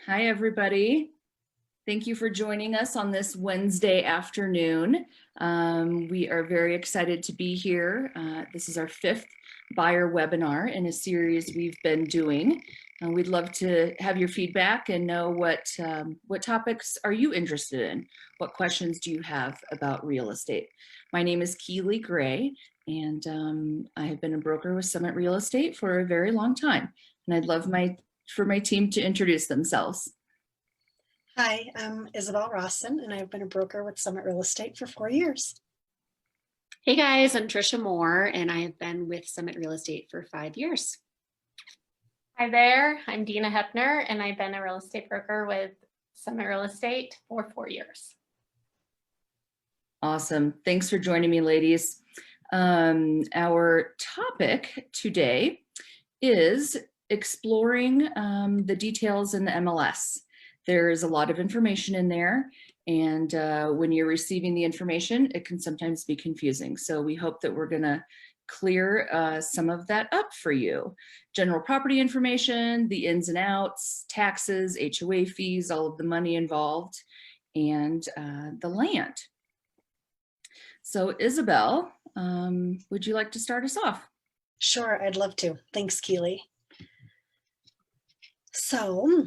Hi, everybody. Thank you for joining us on this Wednesday afternoon. We are very excited to be here. This is our fifth buyer webinar in a series we've been doing. We'd love to have your feedback and know what topics are you interested in? What questions do you have about real estate? My name is Kelie Gray, and I have been a broker with Summit Real Estate for a very long time. And I'd love for my team to introduce themselves. Hi, I'm Isabel Rawson, and I've been a broker with Summit Real Estate for 4 years. Hey guys, I'm Trisha Moore, and I have been with Summit Real Estate for 5 years. Hi there, I'm Dina Hepner, and I've been a real estate broker with Summit Real Estate for 4 years. Awesome. Thanks for joining me, ladies. Our topic today is exploring the details in the MLS. There's a lot of information in there, and when you're receiving the information, it can sometimes be confusing. So we hope that we're gonna clear some of that up for you. General property information, the ins and outs, taxes, HOA fees, all of the money involved, and the land. So Isabel, would you like to start us off? Sure, I'd love to. Thanks, Keely. So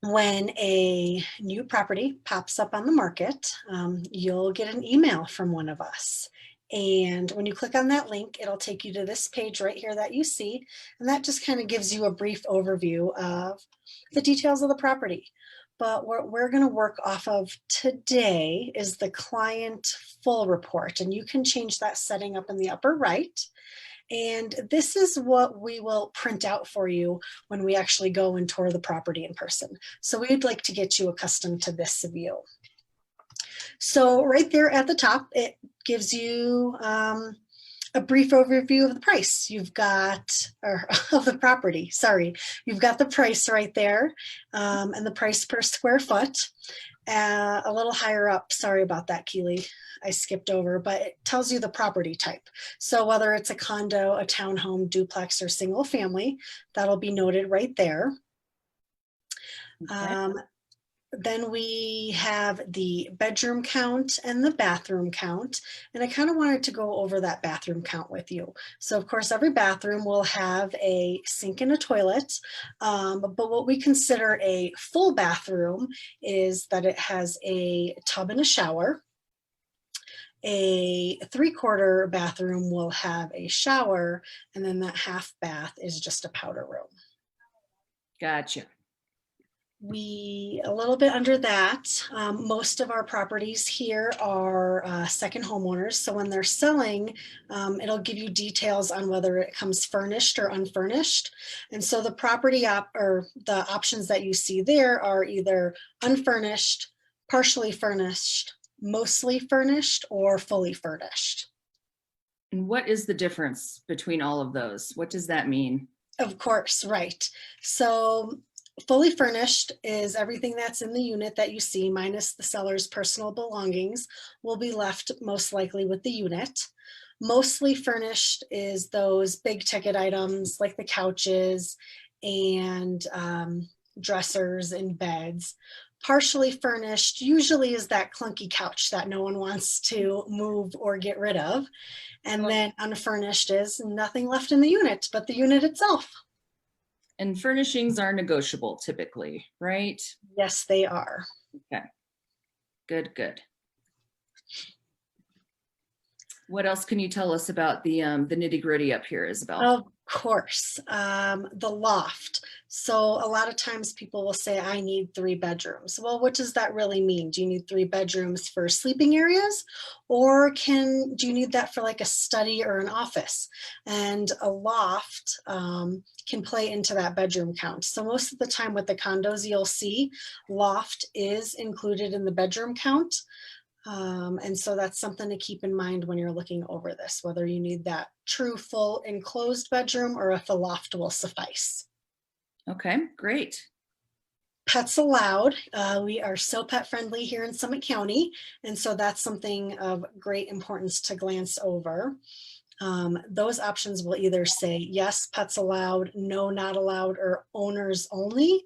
when a new property pops up on the market, you'll get an email from one of us. And when you click on that link, it'll take you to this page right here that you see. And that just kind of gives you a brief overview of the details of the property. But what we're going to work off of today is the client full report. And you can change that setting up in the upper right. And this is what we will print out for you when we actually go and tour the property in person. So we'd like to get you accustomed to this view. So right there at the top, it gives you a brief overview of the price you've got, or of the property, sorry. You've got the price right there and the price per square foot. A little higher up, sorry about that, Keely, I skipped over, but it tells you the property type. So whether it's a condo, a townhome, duplex, or single family, that'll be noted right there. Okay. Then we have the bedroom count and the bathroom count. And I kind of wanted to go over that bathroom count with you. So of course, every bathroom will have a sink and a toilet. But what we consider a full bathroom is that it has a tub and a shower. A 3/4 bathroom will have a shower, and then that half bath is just a powder room. Gotcha. A little bit under that, most of our properties here are second homeowners. So when they're selling, it'll give you details on whether it comes furnished or unfurnished. And so the the options that you see there are either unfurnished, partially furnished, mostly furnished, or fully furnished. And what is the difference between all of those? What does that mean? Of course, right. So fully furnished is everything that's in the unit that you see minus the seller's personal belongings will be left most likely with the unit. Mostly furnished is those big ticket items like the couches and dressers and beds. Partially furnished usually is that clunky couch that no one wants to move or get rid of. And then unfurnished is nothing left in the unit but the unit itself. And furnishings are negotiable typically, right? Yes, they are. Okay, good, good. What else can you tell us about the nitty-gritty up here, Isabel? Of course, the loft. So a lot of times people will say, I need 3 bedrooms. Well, what does that really mean? Do you need 3 bedrooms for sleeping areas? Or do you need that for like a study or an office? And a loft can play into that bedroom count. So most of the time with the condos, you'll see loft is included in the bedroom count. And so that's something to keep in mind when you're looking over this, whether you need that true full enclosed bedroom or if the loft will suffice. Okay, great. Pets allowed. We are so pet friendly here in Summit County. And so that's something of great importance to glance over. those options will either say yes, pets allowed, no, not allowed, or owners only.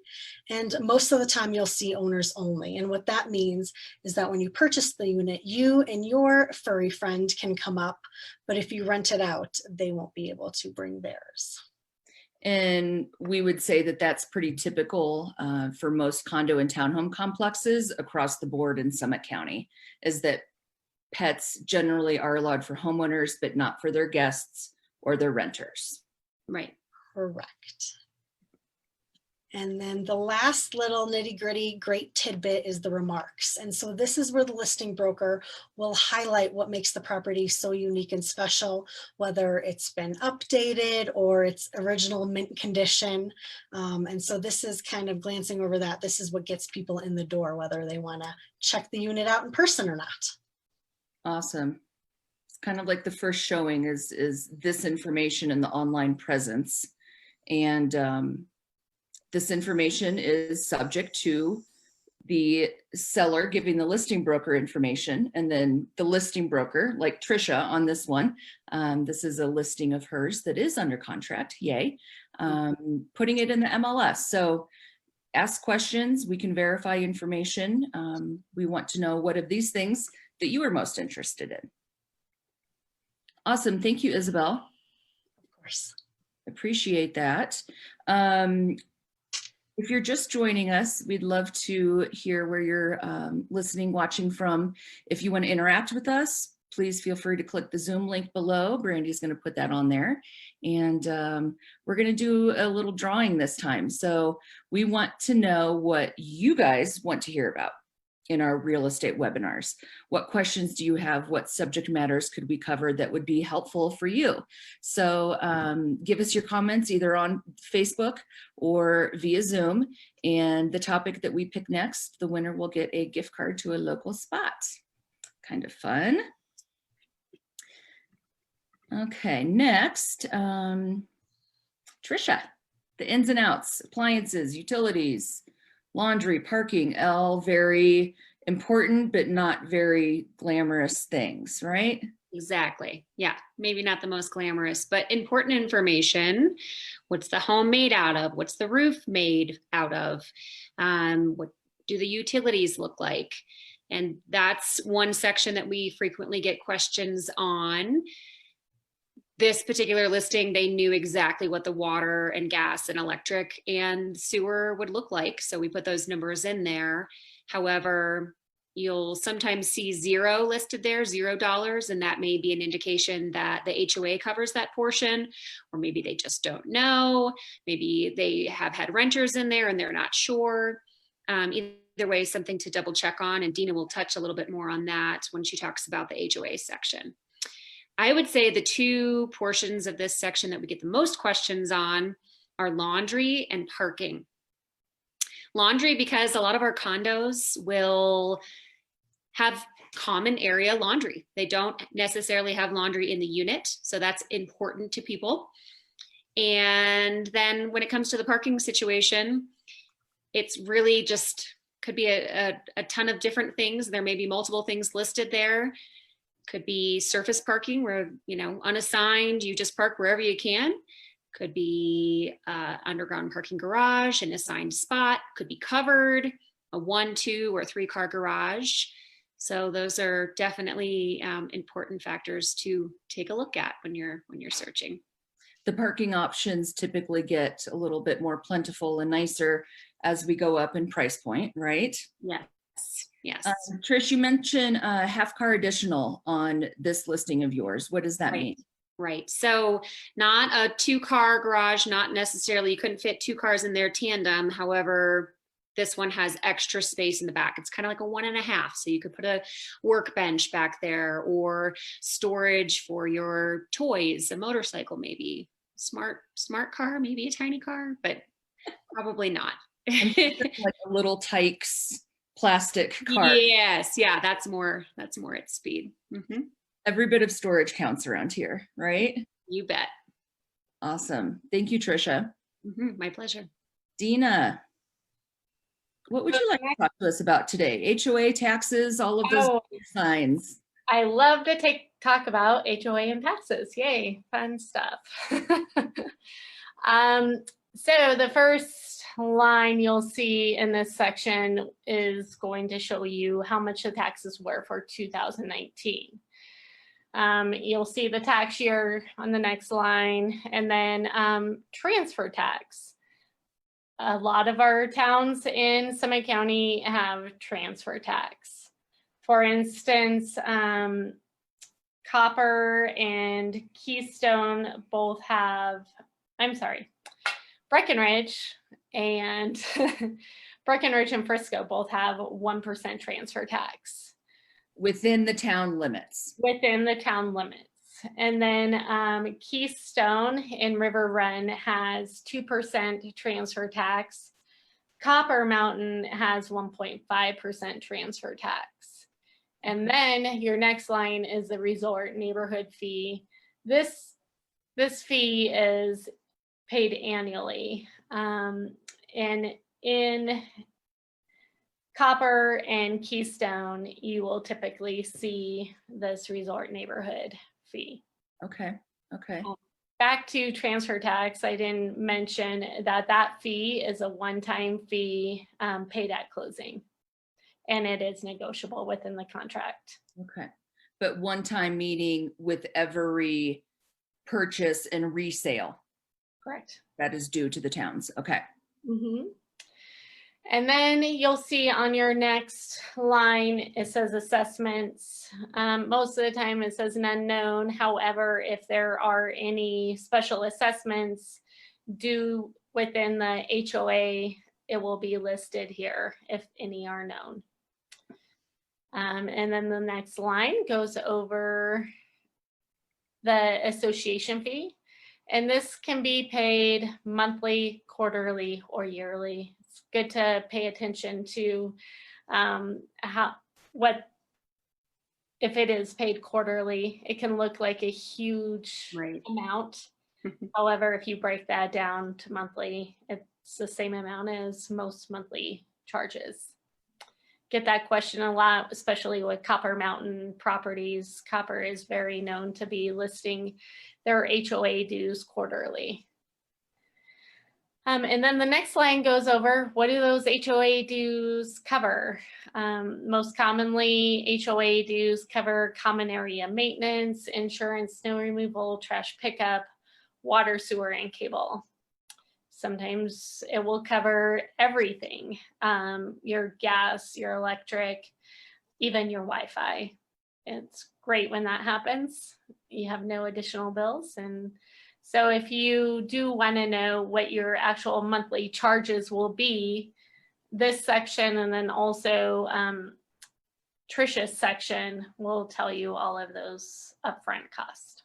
And most of the time you'll see owners only. And what that means is that when you purchase the unit, you and your furry friend can come up, but if you rent it out, they won't be able to bring theirs. And we would say that that's pretty typical for most condo and townhome complexes across the board in Summit County, is that pets generally are allowed for homeowners, but not for their guests or their renters. Right. Correct. And then the last little nitty gritty great tidbit is the remarks. And so this is where the listing broker will highlight what makes the property so unique and special, whether it's been updated or it's original mint condition. And so this is kind of glancing over that. This is what gets people in the door, whether they want to check the unit out in person or not. Awesome. It's kind of like the first showing is this information in the online presence. And this information is subject to the seller giving the listing broker information, and then the listing broker, like Trisha on this one, this is a listing of hers that is under contract, yay, putting it in the MLS. So ask questions, we can verify information. We want to know what of these things that you are most interested in. Awesome, thank you, Isabel. Of course. Appreciate that. If you're just joining us, we'd love to hear where you're listening, watching from. If you want to interact with us, please feel free to click the Zoom link below. Brandy's going to put that on there. And we're going to do a little drawing this time. So we want to know what you guys want to hear about in our real estate webinars. What questions do you have? What subject matters could we cover that would be helpful for you? So give us your comments either on Facebook or via Zoom, and the topic that we pick next, the winner will get a gift card to a local spot. Kind of fun. Okay, next, Trisha, the ins and outs, appliances, utilities, laundry, parking, all very important, but not very glamorous things, right? Exactly. Yeah. Maybe not the most glamorous, but important information. What's the home made out of? What's the roof made out of? What do the utilities look like? And that's one section that we frequently get questions on. This particular listing, they knew exactly what the water and gas and electric and sewer would look like. So we put those numbers in there. However, you'll sometimes see zero listed there, $0, and that may be an indication that the HOA covers that portion, or maybe they just don't know. Maybe they have had renters in there and they're not sure. Either way, something to double check on, and Dina will touch a little bit more on that when she talks about the HOA section. I would say the two portions of this section that we get the most questions on are laundry and parking. Laundry, because a lot of our condos will have common area laundry. They don't necessarily have laundry in the unit, so that's important to people. And then when it comes to the parking situation, it's really just could be a ton of different things. There may be multiple things listed there. Could be surface parking where, you know, unassigned, you just park wherever you can. Could be underground parking garage, an assigned spot. Could be covered, a 1, 2, or 3 car garage. So those are definitely important factors to take a look at when you're searching. The parking options typically get a little bit more plentiful and nicer as we go up in price point, right? Yes. Yes. Trish, you mentioned a half car additional on this listing of yours. What does that mean? Right. So not a 2-car garage, not necessarily, you couldn't fit 2 cars in there tandem. However, this one has extra space in the back. It's kind of like a 1.5. So you could put a workbench back there, or storage for your toys, a motorcycle, maybe smart car, maybe a tiny car, but probably not. Like a little Tykes plastic car. Yes. Yeah. That's more at speed. Mm-hmm. Every bit of storage counts around here, right? You bet. Awesome. Thank you, Trisha. Mm-hmm. My pleasure. Dina, what would you like to talk to us about today? HOA, taxes, all of those signs. I love to take talk about HOA and taxes. Yay, fun stuff. So the first line you'll see in this section is going to show you how much the taxes were for 2019. You'll see the tax year on the next line, and then transfer tax. A lot of our towns in Summit County have transfer tax. For instance, Copper and Keystone both have, Breckenridge and Breckenridge and Frisco both have 1% transfer tax. Within the town limits. Within the town limits. And then Keystone in River Run has 2% transfer tax. Copper Mountain has 1.5% transfer tax. And then your next line is the resort neighborhood fee. This fee is paid annually. And in Copper and Keystone, you will typically see this resort neighborhood fee. Okay. Back to transfer tax, I didn't mention that fee is a one-time fee paid at closing, and it is negotiable within the contract. Okay. But one-time meeting with every purchase and resale. Correct. That is due to the towns. Okay. Mm-hmm. And then you'll see on your next line, it says assessments. Most of the time it says an unknown. However, if there are any special assessments due within the HOA, it will be listed here if any are known. And then the next line goes over the association fee. And this can be paid monthly, quarterly, or yearly. It's good to pay attention to if it is paid quarterly, it can look like a huge amount. However, if you break that down to monthly, it's the same amount as most monthly charges. Get that question a lot, especially with Copper Mountain properties. Copper is very known to be listing their HOA dues quarterly. And then the next line goes over, what do those HOA dues cover? Most commonly, HOA dues cover common area maintenance, insurance, snow removal, trash pickup, water, sewer, and cable. Sometimes it will cover everything, your gas, your electric, even your Wi-Fi. It's great when that happens. You have no additional bills. And so if you do want to know what your actual monthly charges will be, this section and then also Trisha's section will tell you all of those upfront costs.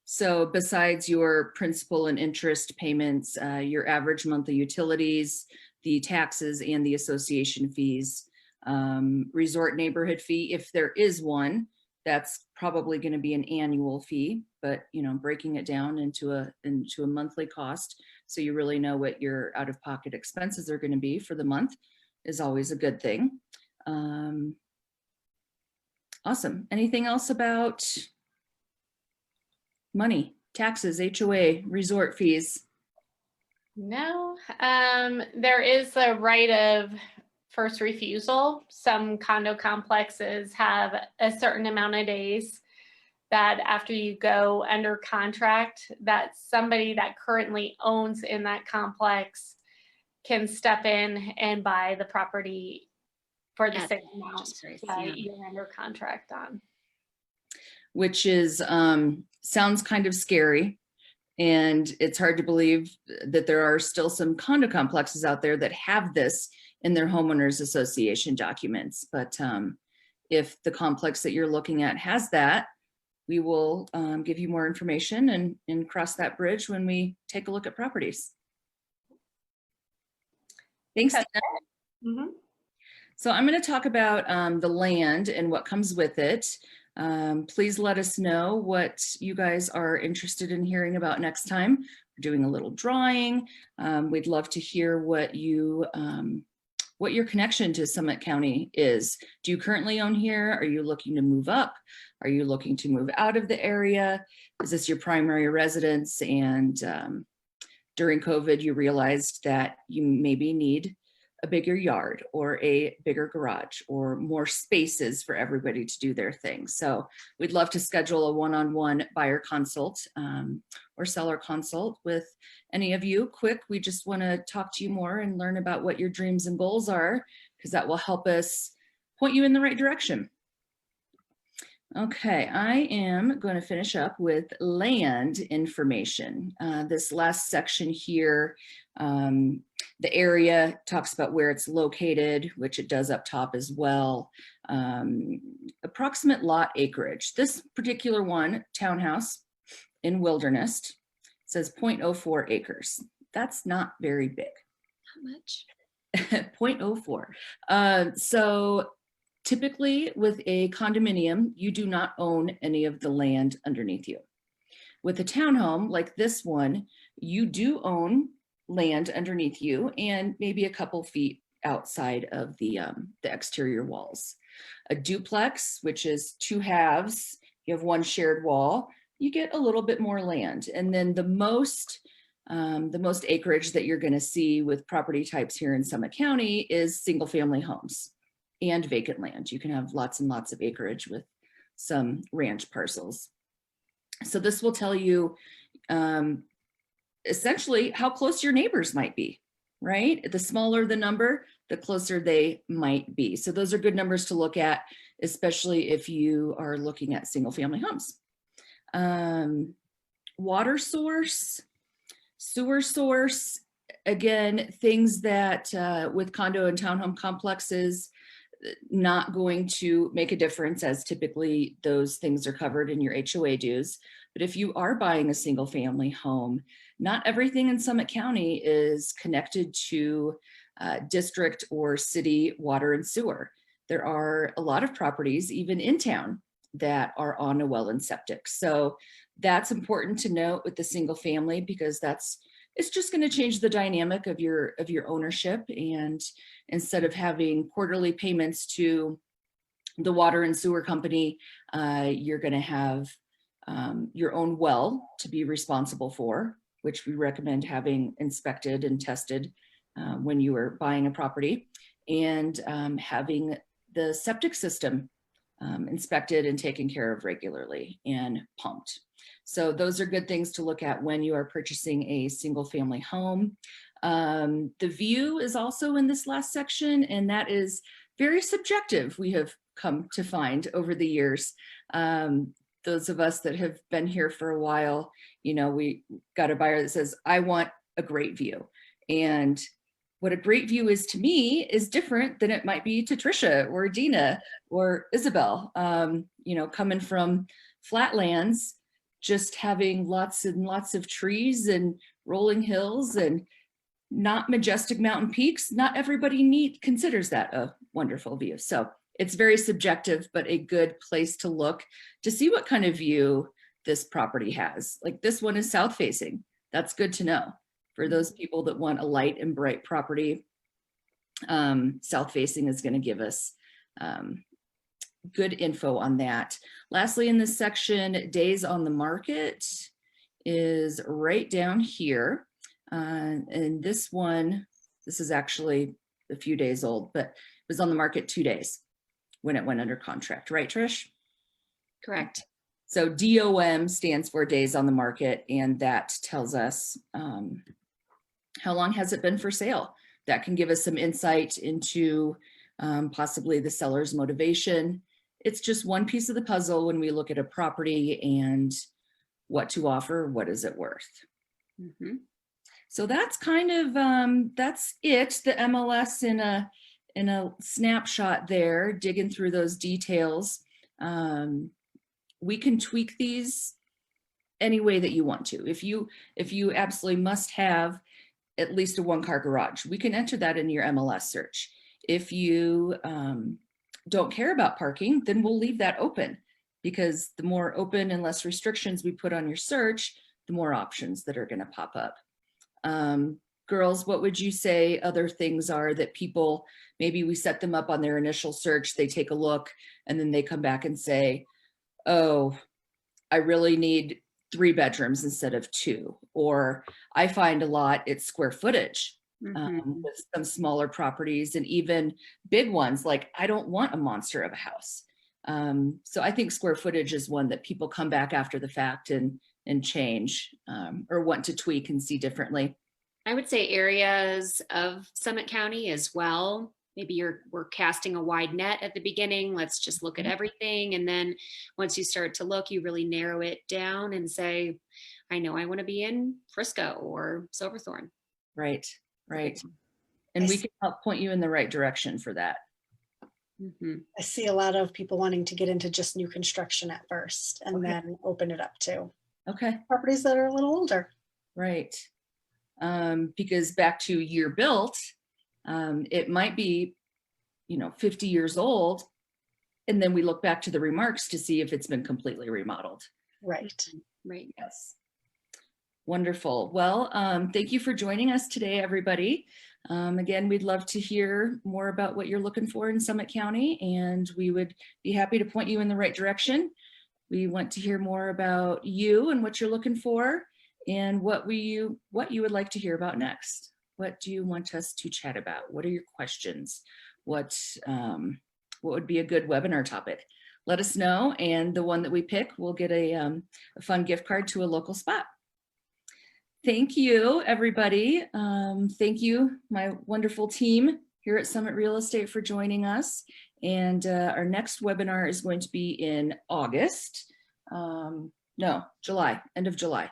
So besides your principal and interest payments, your average monthly utilities, the taxes and the association fees, resort neighborhood fee, if there is one, that's probably going to be an annual fee, but breaking it down into a monthly cost, so you really know what your out-of-pocket expenses are going to be for the month, is always a good thing. Awesome. Anything else about money, taxes, HOA, resort fees? No, there is a right of first refusal. Some condo complexes have a certain amount of days that after you go under contract, that somebody that currently owns in that complex can step in and buy the property for the same amount that you're under contract on. Which is, sounds kind of scary. And it's hard to believe that there are still some condo complexes out there that have this in their homeowners association documents. But if the complex that you're looking at has that, we will give you more information and cross that bridge when we take a look at properties. Thanks, Dina. Mm-hmm. So I'm going to talk about the land and what comes with it. Please let us know what you guys are interested in hearing about next time. We're doing a little drawing. We'd love to hear what you what your connection to Summit County is. Do you currently own here? Are you looking to move up? Are you looking to move out of the area? Is this your primary residence? And during COVID, you realized that you maybe need a bigger yard or a bigger garage or more spaces for everybody to do their thing. So we'd love to schedule a one-on-one buyer consult or seller consult with any of you. Quick, we just want to talk to you more and learn about what your dreams and goals are, because that will help us point you in the right direction. Okay, I am going to finish up with land information. This last section here, the area talks about where it's located, which it does up top as well. Approximate lot acreage. This particular one, townhouse in Wilderness, says 0.04 acres. That's not very big. Not much. 0.04. So typically with a condominium, you do not own any of the land underneath you. With a townhome like this one, you do own land underneath you and maybe a couple feet outside of the exterior walls. A duplex, which is 2 halves, you have 1 shared wall, you get a little bit more land. And then the most acreage that you're going to see with property types here in Summit County is single family homes and vacant land. You can have lots and lots of acreage with some ranch parcels. So this will tell you essentially how close your neighbors might be, right? The smaller the number, the closer they might be. So those are good numbers to look at, especially if you are looking at single family homes. Water source, sewer source, again, things that with condo and townhome complexes, not going to make a difference, as typically those things are covered in your HOA dues. But if you are buying a single family home, not everything in Summit County is connected to district or city water and sewer. There are a lot of properties, even in town, that are on a well and septic. So that's important to note with the single family, because it's just going to change the dynamic of your ownership. And instead of having quarterly payments to the water and sewer company, you're going to have your own well to be responsible for, which we recommend having inspected and tested when you are buying a property, and having the septic system inspected and taken care of regularly and pumped. So those are good things to look at when you are purchasing a single family home. The view is also in this last section, and that is very subjective, we have come to find over the years. Those of us that have been here for a while, we got a buyer that says, I want a great view. And what a great view is to me is different than it might be to Trisha or Dina or Isabel. Coming from flatlands, just having lots and lots of trees and rolling hills and not majestic mountain peaks, not everybody considers that a wonderful view. So it's very subjective, but a good place to look to see what kind of view this property has. Like this one is south facing. That's good to know. For those people that want a light and bright property, south facing is going to give us good info on that. Lastly, in this section, days on the market is right down here. And this is actually a few days old, but it was on the market 2 days when it went under contract, right, Trish? Correct. So DOM stands for days on the market, and that tells us how long has it been for sale. That can give us some insight into possibly the seller's motivation. It's just one piece of the puzzle when we look at a property and what to offer, what is it worth. Mm-hmm. So that's kind of, that's it, the MLS in a snapshot there, digging through those details. We can tweak these any way that you want to. If you absolutely must have at least a 1-car garage, we can enter that in your MLS search. If you don't care about parking, then we'll leave that open, because the more open and less restrictions we put on your search, the more options that are going to pop up. girls, what would you say other things are that people, maybe we set them up on their initial search, they take a look, and then they come back and say, oh, I really need 3 bedrooms instead of 2. Or I find a lot it's square footage with some smaller properties, and even big ones, like I don't want a monster of a house. So I think square footage is one that people come back after the fact and change or want to tweak and see differently. I would say areas of Summit County as well. Maybe we're casting a wide net at the beginning. Let's just look at everything. And then once you start to look, you really narrow it down and say, I know I want to be in Frisco or Silverthorne. Right, right. And we can help point you in the right direction for that. I see a lot of people wanting to get into just new construction at first and then open it up to properties that are a little older. Right. Because back to year built, it might be, 50 years old. And then we look back to the remarks to see if it's been completely remodeled. Right. Right. Yes. Wonderful. Well, thank you for joining us today, everybody. Again, we'd love to hear more about what you're looking for in Summit County, and we would be happy to point you in the right direction. We want to hear more about you and what you're looking for, and what you would like to hear about next. What do you want us to chat about? What are your questions? What would be a good webinar topic? Let us know, and the one that we pick will get a fun gift card to a local spot. Thank you, everybody. Thank you, my wonderful team here at Summit Real Estate, for joining us. And our next webinar is going to be in August. No, July, end of July.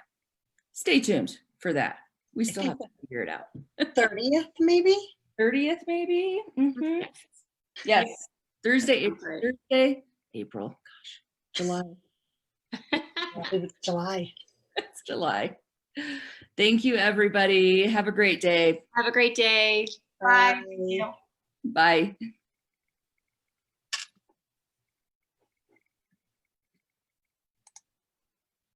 Stay tuned for that. We still have to figure it out. 30th, maybe? 30th, maybe? Mm-hmm. Yes, Thursday, April, gosh, July. It's July. It's July. Thank you, everybody. Have a great day. Have a great day. Bye. Bye. Bye.